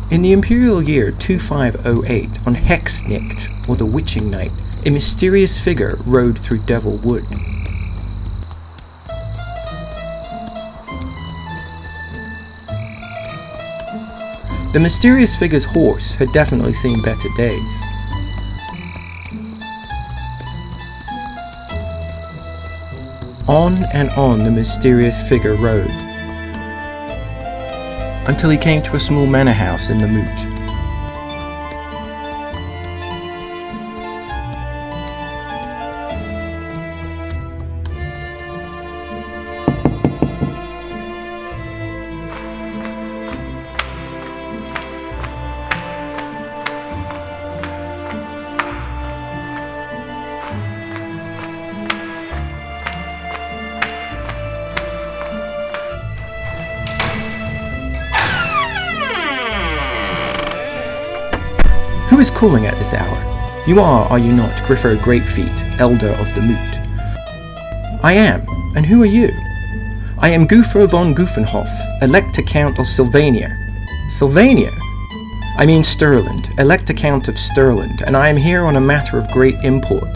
In the imperial year 2508, on Hexnicht, or the Witching Night, a mysterious figure rode through Devil Wood. The mysterious figure's horse had definitely seen better days. On and on the mysterious figure rode, until he came to a small manor house in the Moot. Who is calling at this hour? You are you not, Griffo Greatfeet, Elder of the Moot? I am, and who are you? I am Gufo von Guffenhof, Elector Count of Sylvania. Sylvania? I mean Stirland, Elector Count of Stirland, and I am here on a matter of great import.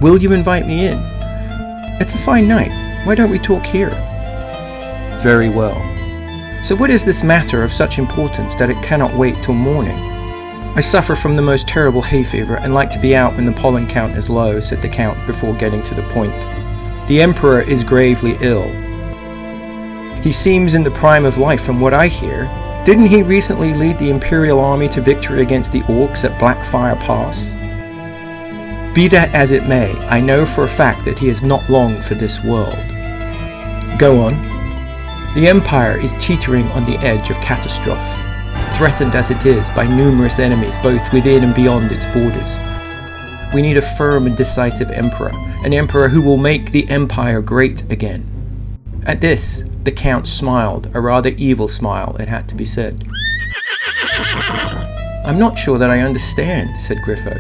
Will you invite me in? It's a fine night, why don't we talk here? Very well. So what is this matter of such importance that it cannot wait till morning? I suffer from the most terrible hay fever and like to be out when the pollen count is low, said the Count before getting to the point. The Emperor is gravely ill. He seems in the prime of life from what I hear. Didn't he recently lead the Imperial army to victory against the Orcs at Blackfire Pass? Be that as it may, I know for a fact that he is not long for this world. Go on. The Empire is teetering on the edge of catastrophe, threatened as it is by numerous enemies both within and beyond its borders. We need a firm and decisive emperor, an emperor who will make the empire great again. At this, the Count smiled, a rather evil smile, it had to be said. I'm not sure that I understand, said Griffo.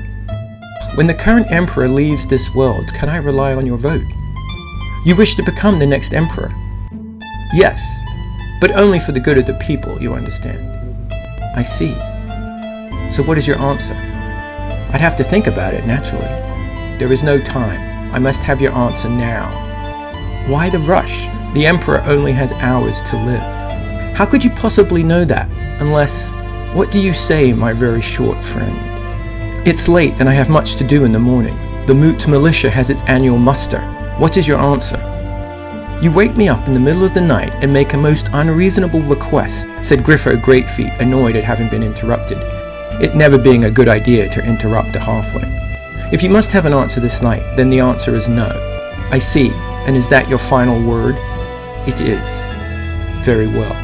When the current emperor leaves this world, can I rely on your vote? You wish to become the next emperor? Yes, but only for the good of the people, you understand. I see. So what is your answer? I'd have to think about it, naturally. There is no time. I must have your answer now. Why the rush? The Emperor only has hours to live. How could you possibly know that, unless... What do you say, my very short friend? It's late and I have much to do in the morning. The Moot Militia has its annual muster. What is your answer? You wake me up in the middle of the night and make a most unreasonable request, said Griffo Greatfeet, annoyed at having been interrupted, it never being a good idea to interrupt a halfling. If you must have an answer this night, then the answer is no. I see, and is that your final word? It is. Very well.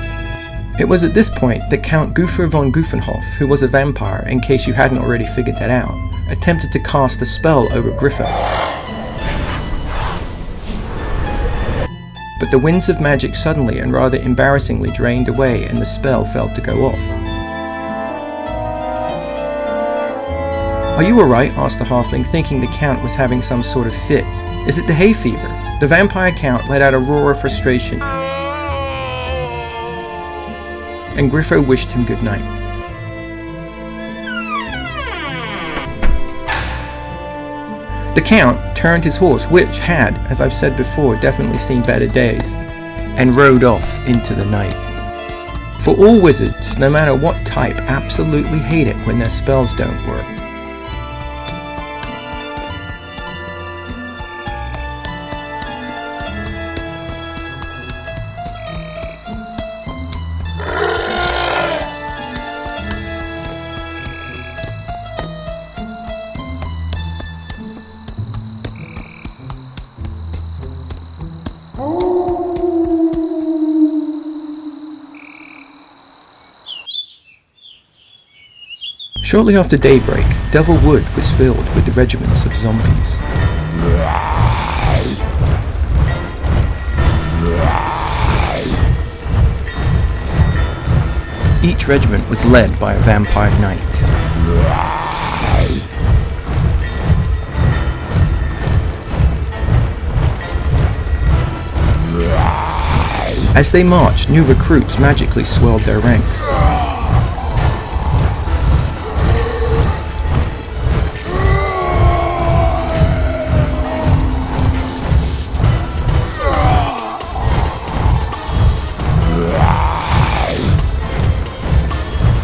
It was at this point that Count Gufo von Guffenhof, who was a vampire, in case you hadn't already figured that out, attempted to cast a spell over Griffo. but the winds of magic suddenly and rather embarrassingly drained away and the spell failed to go off. "Are you alright?" asked the halfling, thinking the Count was having some sort of fit. "Is it the hay fever?" The vampire Count let out a roar of frustration, and Griffo wished him good night. The Count turned his horse, which had, as I've said before, definitely seen better days, and rode off into the night. For all wizards, no matter what type, absolutely hate it when their spells don't work. Shortly after daybreak, Devil Wood was filled with the regiments of zombies. Each regiment was led by a vampire knight. As they marched, new recruits magically swelled their ranks.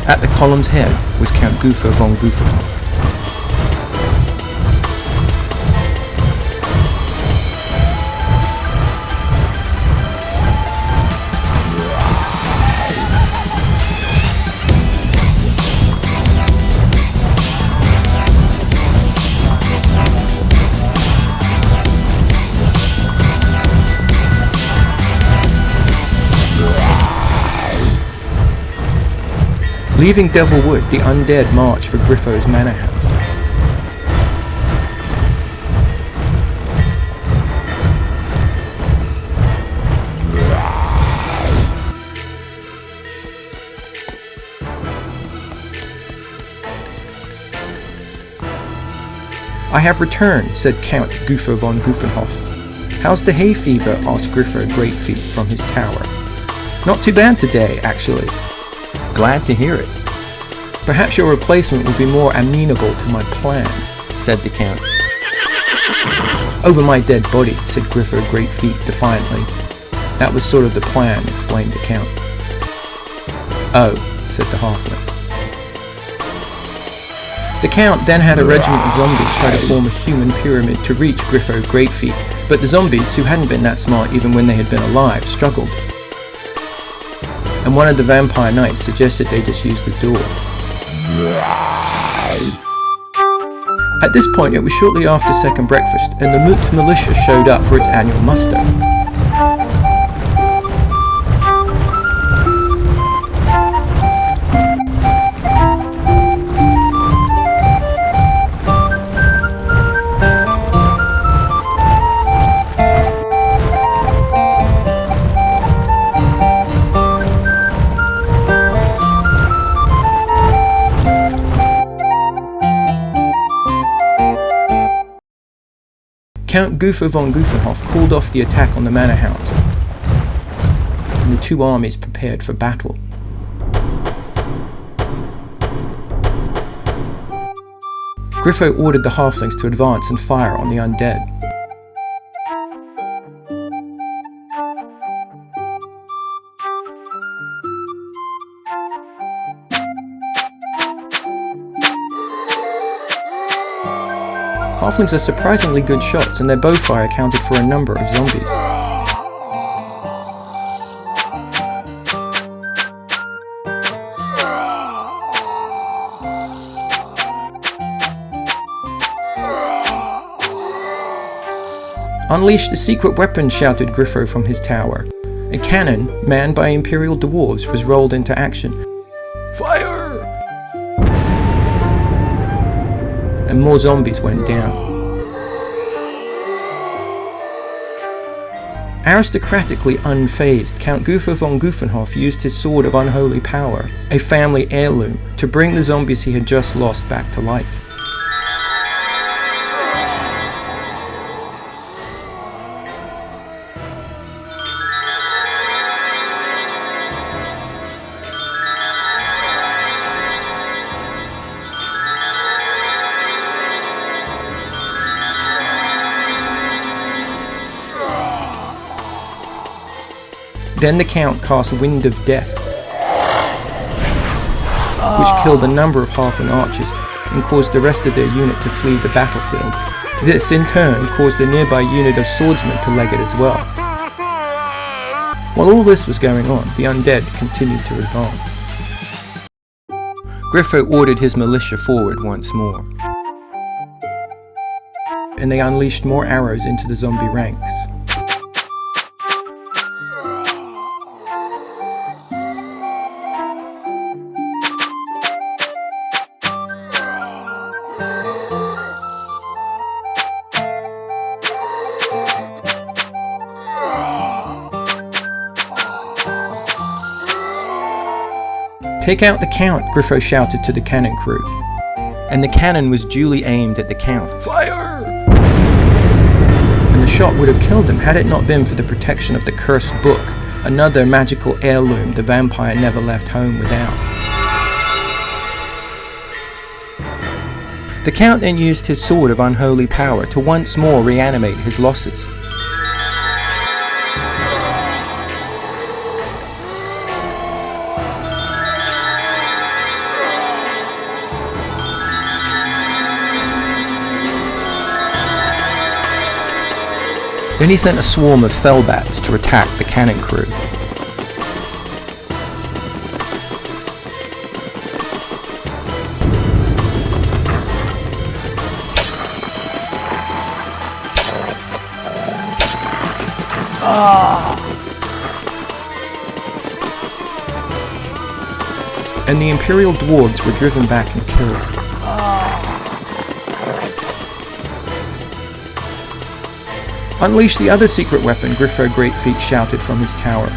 At the column's head was Count Griffo von Griffenhof. Leaving Devil Wood, the undead marched for Griffo's manor house. "I have returned," said Count Griffo von Griffenhof. "How's the hay fever?" asked Griffo Greatfeet from his tower. "Not too bad today, actually." "Glad to hear it." "Perhaps your replacement will be more amenable to my plan," said the Count. "Over my dead body," said Griffo Greatfeet defiantly. "That was sort of the plan," explained the Count. "Oh," said the halfling. The Count then had a regiment of zombies try to form a human pyramid to reach Griffo Greatfeet, but the zombies, who hadn't been that smart even when they had been alive, struggled. And one of the vampire knights suggested they just use the door. At this point, it was shortly after second breakfast, and the Moot Militia showed up for its annual muster. Count Griffo von Griffenhof called off the attack on the manor house, and the two armies prepared for battle. Griffo ordered the halflings to advance and fire on the undead. Halflings are surprisingly good shots, and their bowfire accounted for a number of zombies. "Unleash the secret weapon," shouted Griffo from his tower. A cannon, manned by Imperial dwarves, was rolled into action. "Fire!" And more zombies went down. Aristocratically unfazed, Count Griffo von Guffenhof used his sword of unholy power, a family heirloom, to bring the zombies he had just lost back to life. Then the Count cast Wind of Death, which killed a number of halfling archers and caused the rest of their unit to flee the battlefield. This, in turn, caused a nearby unit of swordsmen to leg it as well. While all this was going on, the undead continued to advance. Griffo ordered his militia forward once more, and they unleashed more arrows into the zombie ranks. "Take out the Count," Griffo shouted to the cannon crew. And the cannon was duly aimed at the Count. Fire! And the shot would have killed him had it not been for the protection of the cursed book, another magical heirloom the vampire never left home without. The Count then used his sword of unholy power to once more reanimate his losses. Then he sent a swarm of fellbats to attack the cannon crew. And the Imperial dwarves were driven back and killed. "Unleash the other secret weapon," Griffo Greatfeet shouted from his tower,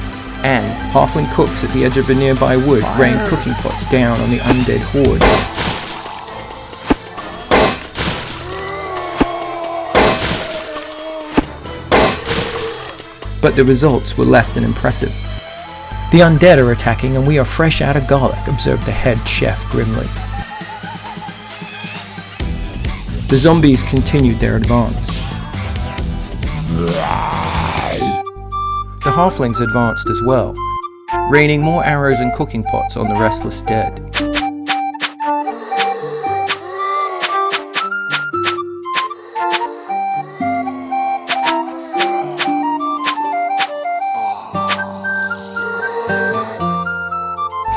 and halfling cooks at the edge of a nearby wood rained cooking pots down on the undead horde. But the results were less than impressive. "The undead are attacking and we are fresh out of garlic," observed the head chef grimly. The zombies continued their advance. The halflings advanced as well, raining more arrows and cooking pots on the restless dead.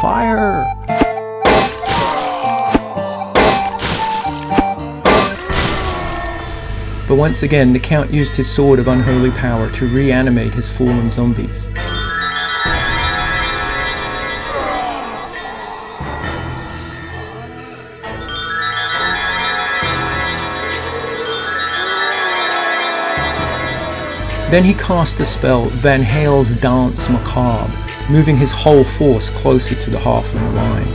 Fire! But once again, the Count used his sword of unholy power to reanimate his fallen zombies. Then he cast the spell Van Hale's Dance Macabre, moving his whole force closer to the halfling line.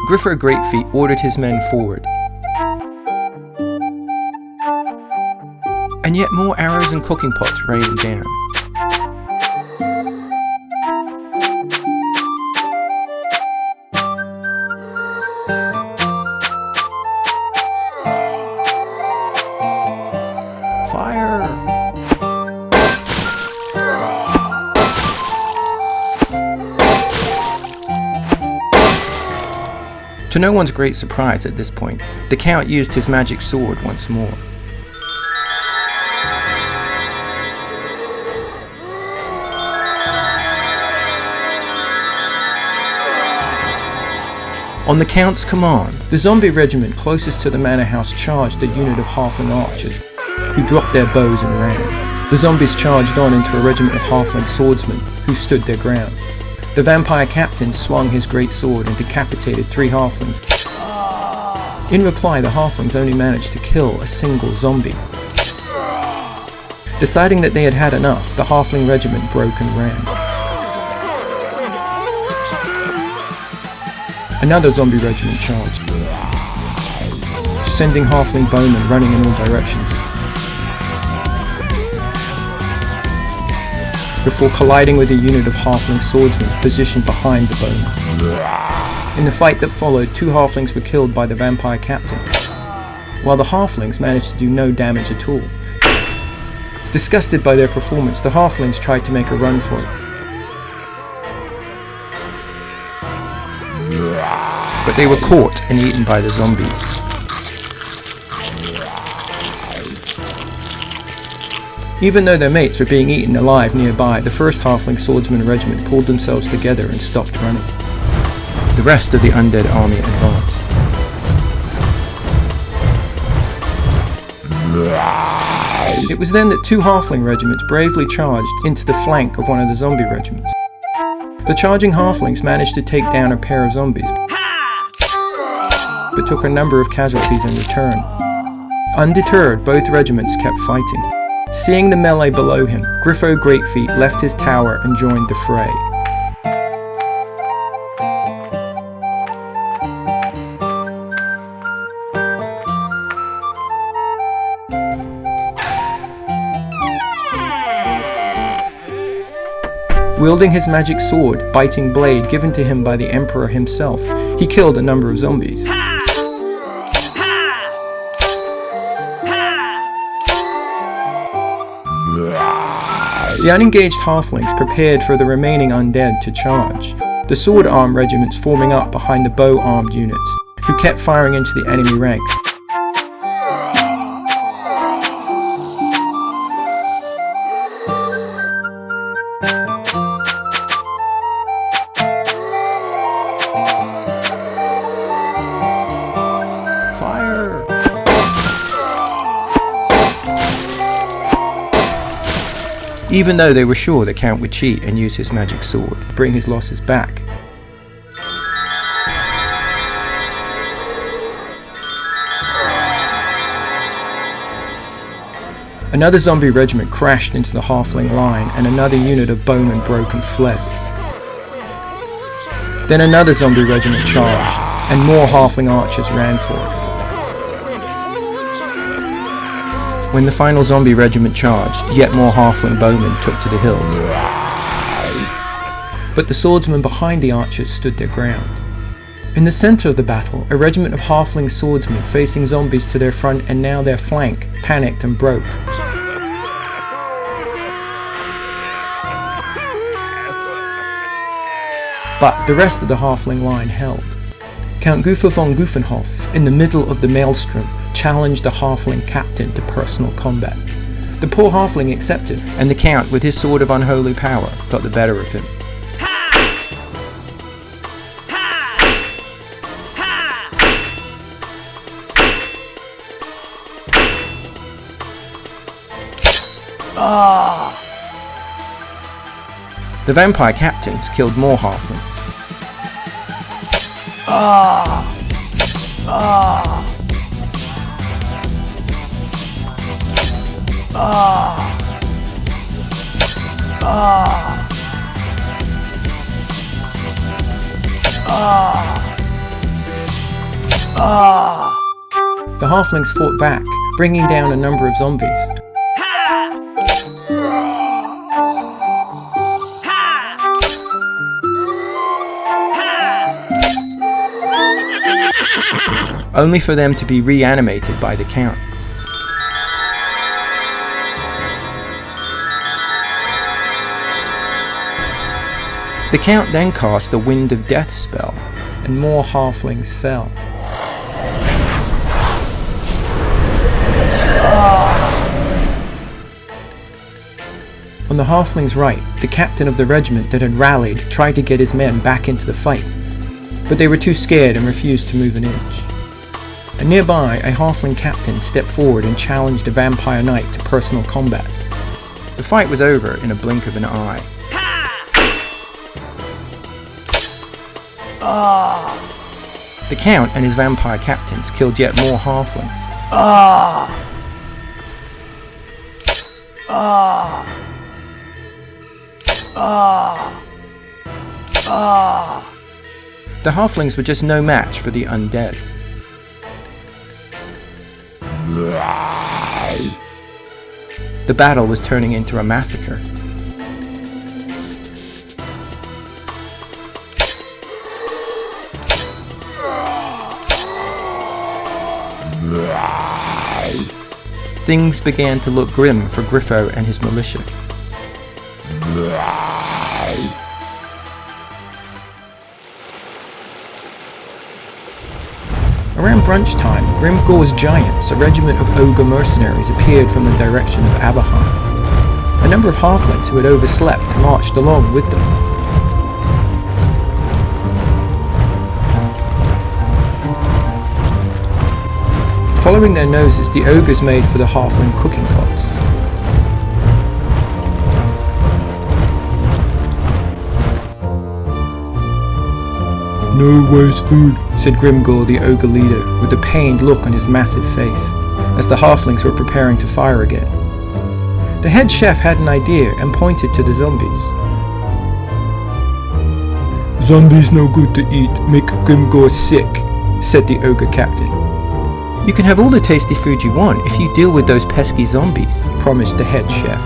Griffo Greatfeet ordered his men forward, and yet more arrows and cooking pots rained down. Fire! To no one's great surprise at this point, the Count used his magic sword once more. On the Count's command, the zombie regiment closest to the manor house charged a unit of halfling archers, who dropped their bows and ran. The zombies charged on into a regiment of halfling swordsmen, who stood their ground. The vampire captain swung his great sword and decapitated 3 halflings. In reply, the halflings only managed to kill a single zombie. Deciding that they had had enough, the halfling regiment broke and ran. Another zombie regiment charged, sending halfling bowmen running in all directions, before colliding with a unit of halfling swordsmen positioned behind the bowmen. In the fight that followed, 2 halflings were killed by the vampire captain, while the halflings managed to do no damage at all. Disgusted by their performance, the halflings tried to make a run for it. But they were caught and eaten by the zombies. Even though their mates were being eaten alive nearby, the first halfling swordsman regiment pulled themselves together and stopped running. The rest of the undead army advanced. It was then that 2 halfling regiments bravely charged into the flank of one of the zombie regiments. The charging halflings managed to take down a pair of zombies, but took a number of casualties in return. Undeterred, both regiments kept fighting. Seeing the melee below him, Griffo Greatfeet left his tower and joined the fray. Wielding his magic sword, biting blade given to him by the Emperor himself, he killed a number of zombies. The unengaged halflings prepared for the remaining undead to charge, the sword-armed regiments forming up behind the bow-armed units, who kept firing into the enemy ranks. Even though they were sure the Count would cheat and use his magic sword to bring his losses back. Another zombie regiment crashed into the halfling line and another unit of bowmen broke and fled. Then another zombie regiment charged and more halfling archers ran for it. When the final zombie regiment charged, yet more halfling bowmen took to the hills. But the swordsmen behind the archers stood their ground. In the center of the battle, a regiment of halfling swordsmen facing zombies to their front and now their flank, panicked and broke. But the rest of the halfling line held. Count Griffo von Guffenhof, in the middle of the maelstrom, challenged the halfling captain to personal combat. The poor halfling accepted, and the count, with his sword of unholy power, got the better of him. The vampire captains killed more halflings. The halflings fought back, bringing down a number of zombies. Only for them to be reanimated by the Count. The Count then cast the Wind of Death spell, and more halflings fell. On the halflings' right, the captain of the regiment that had rallied tried to get his men back into the fight, but they were too scared and refused to move an inch. And nearby, a halfling captain stepped forward and challenged a vampire knight to personal combat. The fight was over in a blink of an eye. The Count and his vampire captains killed yet more halflings. The halflings were just no match for the undead. The battle was turning into a massacre. Things began to look grim for Griffo and his militia. Around brunch time, Grimgor's Giants, a regiment of ogre mercenaries, appeared from the direction of Aberheim. A number of halflings who had overslept marched along with them. Following their noses, the ogres made for the halfling cooking pots. "No worse food," said Grimgor, the ogre leader, with a pained look on his massive face, as the halflings were preparing to fire again. The head chef had an idea and pointed to the zombies. "Zombies no good to eat, make Grimgor sick," said the ogre captain. "You can have all the tasty food you want if you deal with those pesky zombies," promised the head chef.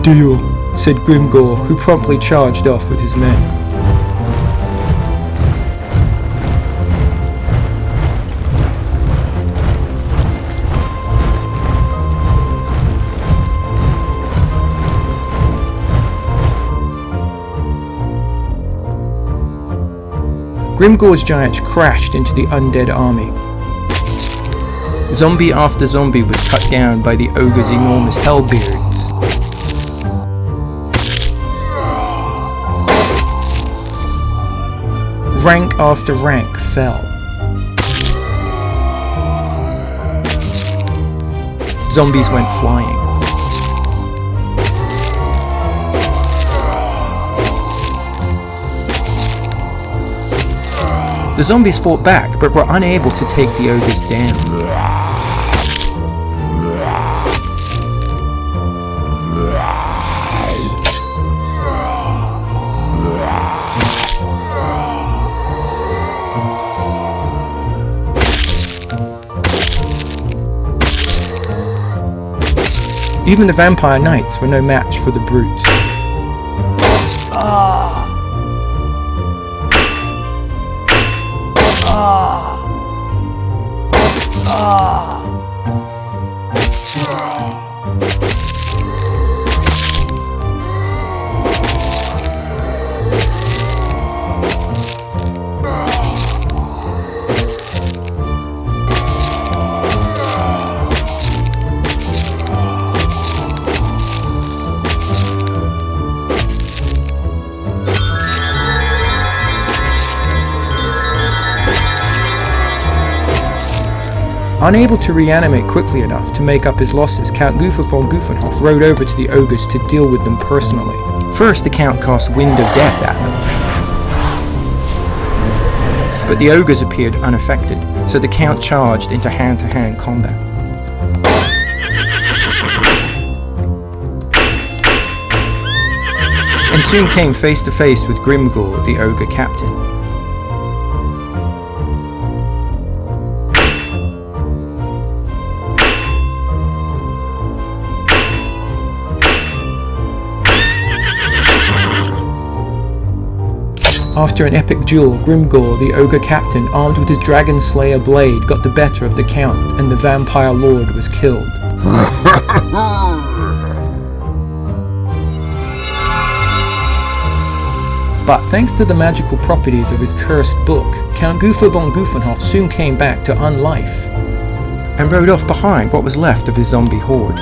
"Deal," said Grimgor, who promptly charged off with his men. Grimgor's Giants crashed into the undead army. Zombie after zombie was cut down by the ogre's enormous hellbeards. Rank after rank fell. Zombies went flying. The zombies fought back, but were unable to take the ogres down. Even the vampire knights were no match for the brutes. Unable to reanimate quickly enough to make up his losses, Count Griffo von Guffenhof rode over to the ogres to deal with them personally. First, the Count cast Wind of Death at them, but the ogres appeared unaffected, so the Count charged into hand-to-hand combat. And soon came face to face with Grimgor, the ogre captain. After an epic duel, Grimgor, the ogre captain, armed with his dragon slayer blade, got the better of the Count, and the vampire lord was killed. But thanks to the magical properties of his cursed book, Count Griffo von Guffenhof soon came back to unlife, and rode off behind what was left of his zombie horde.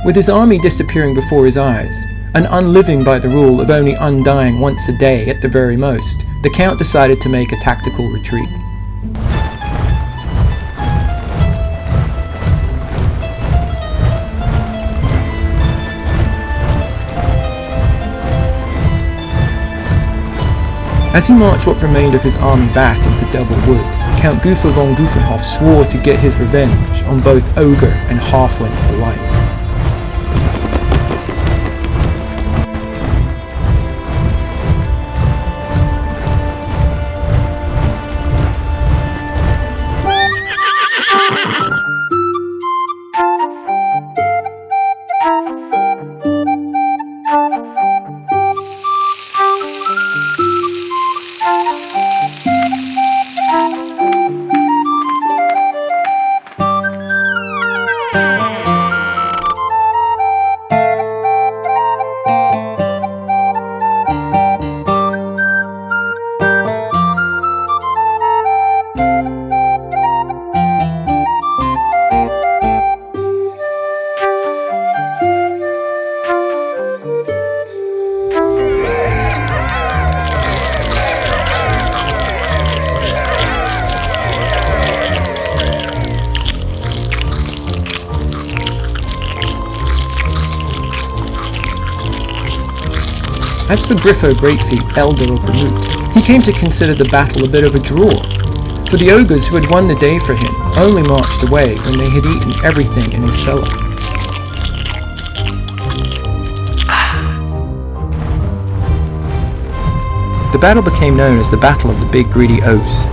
With his army disappearing before his eyes, and unliving by the rule of only undying once a day at the very most, the Count decided to make a tactical retreat. As he marched what remained of his army back into Devil Wood, Count Griffo von Guffenhof swore to get his revenge on both Ogre and Halfling alike. As for Griffo Greatfeet, Elder of the Moot, he came to consider the battle a bit of a draw, for the ogres who had won the day for him only marched away when they had eaten everything in his cellar. The battle became known as the Battle of the Big Greedy Oafs.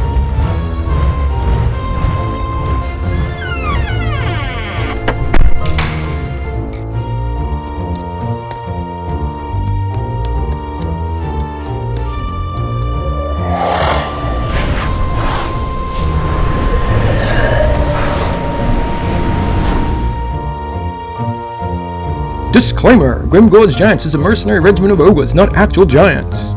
Disclaimer! Grimgord's Giants is a mercenary regiment of ogres, not actual giants.